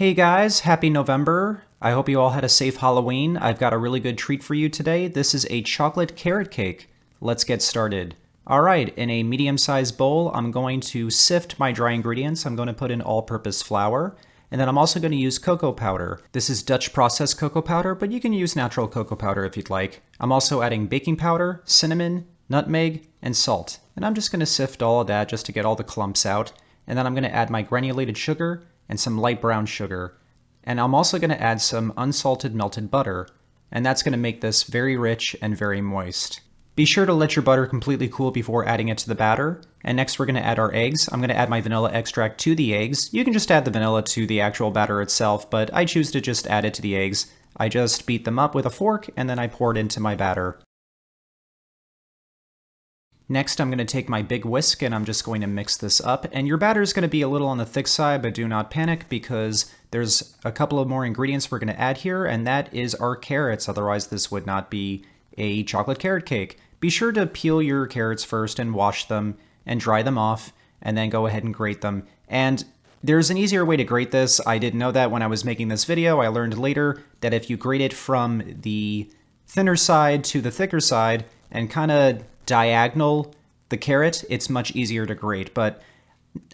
Hey guys, happy November. I hope you all had a safe Halloween. I've got a really good treat for you today. This is a chocolate carrot cake. Let's get started. Alright, in a medium-sized bowl, I'm going to sift my dry ingredients. I'm going to put in all-purpose flour, and then I'm also going to use cocoa powder. This is Dutch processed cocoa powder, but you can use natural cocoa powder if you'd like. I'm also adding baking powder, cinnamon, nutmeg, and salt. And I'm just going to sift all of that just to get all the clumps out. And then I'm going to add my granulated sugar and some light brown sugar. And I'm also going to add some unsalted melted butter. And that's going to make this very rich and very moist. Be sure to let your butter completely cool before adding it to the batter. And next we're going to add our eggs. I'm going to add my vanilla extract to the eggs. You can just add the vanilla to the actual batter itself, but I choose to just add it to the eggs. I just beat them up with a fork and then I pour it into my batter. Next, I'm going to take my big whisk and I'm just going to mix this up. And your batter is going to be a little on the thick side, but do not panic because there's a couple of more ingredients we're going to add here, and that is our carrots. Otherwise, this would not be a chocolate carrot cake. Be sure to peel your carrots first and wash them and dry them off, and then go ahead and grate them. And there's an easier way to grate this. I didn't know that when I was making this video. I learned later that if you grate it from the thinner side to the thicker side and kind of diagonal the carrot, it's much easier to grate. But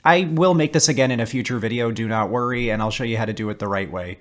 I will make this again in a future video, do not worry, and I'll show you how to do it the right way.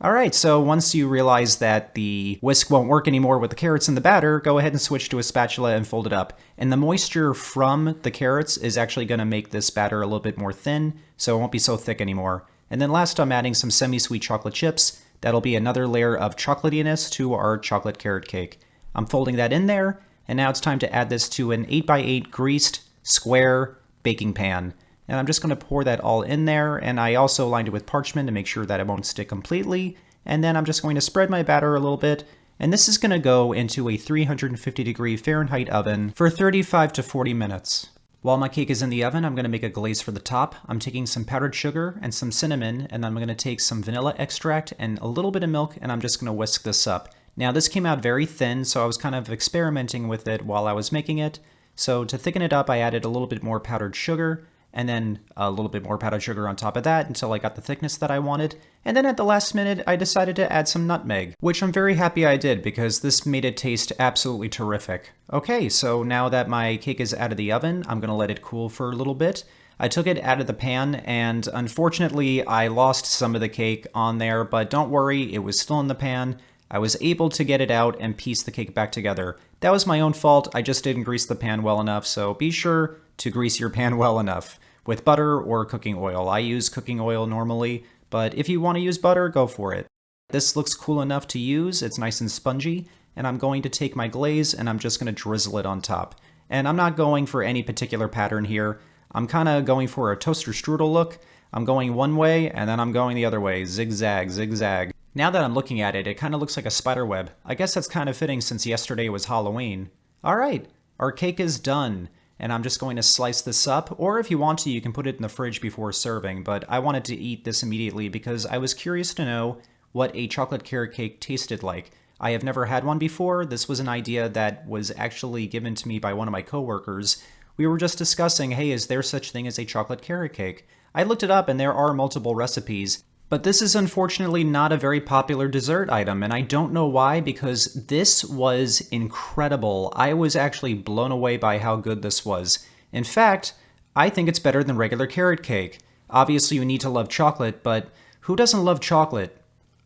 Alright, so once you realize that the whisk won't work anymore with the carrots in the batter, go ahead and switch to a spatula and fold it up. And the moisture from the carrots is actually going to make this batter a little bit more thin, so it won't be so thick anymore. And then last, I'm adding some semi-sweet chocolate chips. That'll be another layer of chocolatiness to our chocolate carrot cake. I'm folding that in there, and now it's time to add this to an 8x8 greased square baking pan. And I'm just going to pour that all in there, and I also lined it with parchment to make sure that it won't stick completely. And then I'm just going to spread my batter a little bit, and this is going to go into a 350-degree Fahrenheit oven for 35 to 40 minutes. While my cake is in the oven, I'm going to make a glaze for the top. I'm taking some powdered sugar and some cinnamon, and I'm going to take some vanilla extract and a little bit of milk, and I'm just going to whisk this up. Now this came out very thin, so I was kind of experimenting with it while I was making it. So to thicken it up, I added a little bit more powdered sugar, and then a little bit more powdered sugar on top of that until I got the thickness that I wanted. And then at the last minute, I decided to add some nutmeg, which I'm very happy I did because this made it taste absolutely terrific. Okay, so now that my cake is out of the oven, I'm gonna let it cool for a little bit. I took it out of the pan, and unfortunately, I lost some of the cake on there, but don't worry, it was still in the pan. I was able to get it out and piece the cake back together. That was my own fault, I just didn't grease the pan well enough, so be sure to grease your pan well enough with butter or cooking oil. I use cooking oil normally, but if you want to use butter, go for it. This looks cool enough to use, it's nice and spongy, and I'm going to take my glaze and I'm just going to drizzle it on top. And I'm not going for any particular pattern here. I'm kind of going for a toaster strudel look. I'm going one way and then I'm going the other way, zigzag, zigzag. Now that I'm looking at it, it kind of looks like a spider web. I guess that's kind of fitting since yesterday was Halloween. Alright, our cake is done. And I'm just going to slice this up, or if you want to, you can put it in the fridge before serving, but I wanted to eat this immediately because I was curious to know what a chocolate carrot cake tasted like. I have never had one before. This was an idea that was actually given to me by one of my coworkers. We were just discussing, hey, is there such thing as a chocolate carrot cake? I looked it up and there are multiple recipes. But this is unfortunately not a very popular dessert item, and I don't know why, because this was incredible. I was actually blown away by how good this was. In fact, I think it's better than regular carrot cake. Obviously you need to love chocolate, but who doesn't love chocolate?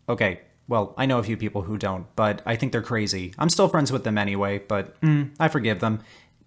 Okay, well, I know a few people who don't, but I think they're crazy. I'm still friends with them anyway, but I forgive them.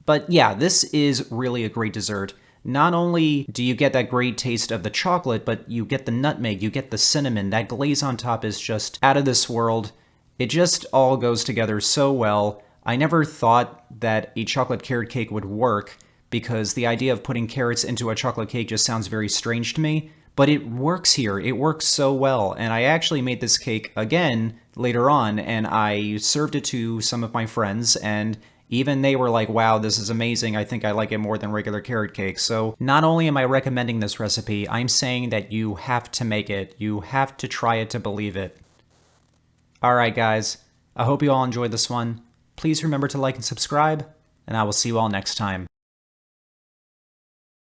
But yeah, this is really a great dessert. Not only do you get that great taste of the chocolate, but you get the nutmeg, you get the cinnamon, that glaze on top is just out of this world. It just all goes together so well. I never thought that a chocolate carrot cake would work because the idea of putting carrots into a chocolate cake just sounds very strange to me, but it works here. It works so well, and I actually made this cake again later on, and I served it to some of my friends, and even they were like, wow, this is amazing. I think I like it more than regular carrot cake. So not only am I recommending this recipe, I'm saying that you have to make it. You have to try it to believe it. Alright guys, I hope you all enjoyed this one. Please remember to like and subscribe, and I will see you all next time.